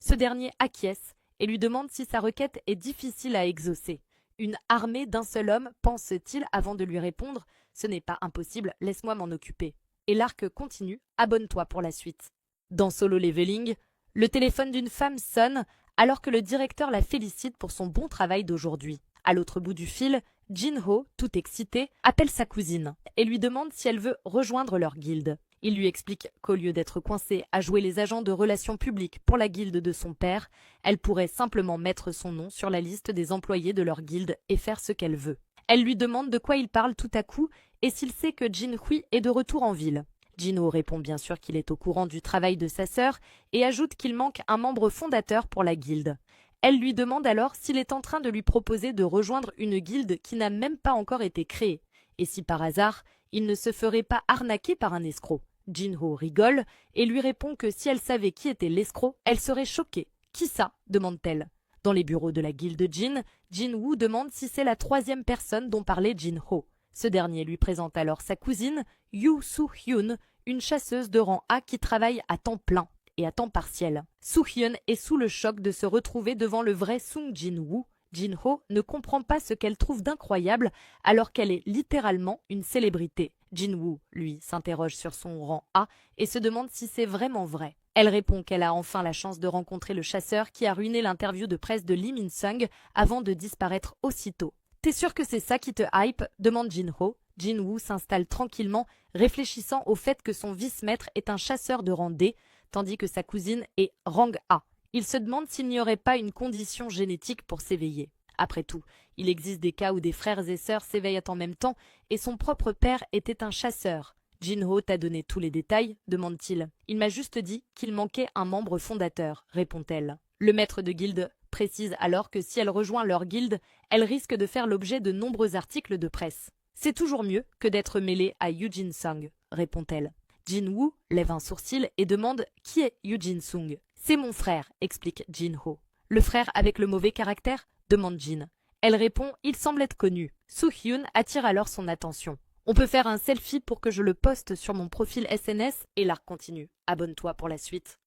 Ce dernier acquiesce et lui demande si sa requête est difficile à exaucer. Une armée d'un seul homme, pense-t-il avant de lui répondre « Ce n'est pas impossible, laisse-moi m'en occuper ». Et l'arc continue, abonne-toi pour la suite. Dans Solo Leveling, le téléphone d'une femme sonne alors que le directeur la félicite pour son bon travail d'aujourd'hui. À l'autre bout du fil, Jin-ho, tout excité, appelle sa cousine et lui demande si elle veut rejoindre leur guilde. Il lui explique qu'au lieu d'être coincée à jouer les agents de relations publiques pour la guilde de son père, elle pourrait simplement mettre son nom sur la liste des employés de leur guilde et faire ce qu'elle veut. Elle lui demande de quoi il parle tout à coup et s'il sait que Jin-hui est de retour en ville. Jin-ho répond bien sûr qu'il est au courant du travail de sa sœur et ajoute qu'il manque un membre fondateur pour la guilde. Elle lui demande alors s'il est en train de lui proposer de rejoindre une guilde qui n'a même pas encore été créée, et si par hasard, il ne se ferait pas arnaquer par un escroc. Jin-ho rigole et lui répond que si elle savait qui était l'escroc, elle serait choquée. « Qui ça ?» demande-t-elle. Dans les bureaux de la guilde Jin, Jin-woo demande si c'est la troisième personne dont parlait Jin-ho. Ce dernier lui présente alors sa cousine, Yoo Soo-hyun, une chasseuse de rang A qui travaille à temps plein et à temps partiel. Soo-hyun est sous le choc de se retrouver devant le vrai Sung Jin-woo. Jin-ho ne comprend pas ce qu'elle trouve d'incroyable alors qu'elle est littéralement une célébrité. Jin-woo, lui, s'interroge sur son rang A et se demande si c'est vraiment vrai. Elle répond qu'elle a enfin la chance de rencontrer le chasseur qui a ruiné l'interview de presse de Lee Min-sung avant de disparaître aussitôt. « T'es sûr que c'est ça qui te hype ?» demande Jin-ho. Jin-woo s'installe tranquillement, réfléchissant au fait que son vice-maître est un chasseur de rang D, tandis que sa cousine est rang A. Il se demande s'il n'y aurait pas une condition génétique pour s'éveiller. Après tout, il existe des cas où des frères et sœurs s'éveillent en même temps et son propre père était un chasseur. « Jin-ho t'a donné tous les détails ?» demande-t-il. « Il m'a juste dit qu'il manquait un membre fondateur » répond-elle. Le maître de guilde précise alors que si elle rejoint leur guilde, elle risque de faire l'objet de nombreux articles de presse. « C'est toujours mieux que d'être mêlée à Yoo Jin-sung » répond-elle. Jin-woo lève un sourcil et demande « Qui est Yoo Jin-sung ?»« C'est mon frère » explique Jin-ho. « Le frère avec le mauvais caractère ?» demande Jin. Elle répond « Il semble être connu ». Soo-hyun attire alors son attention. « On peut faire un selfie pour que je le poste sur mon profil SNS ?» et l'arc continue. Abonne-toi pour la suite.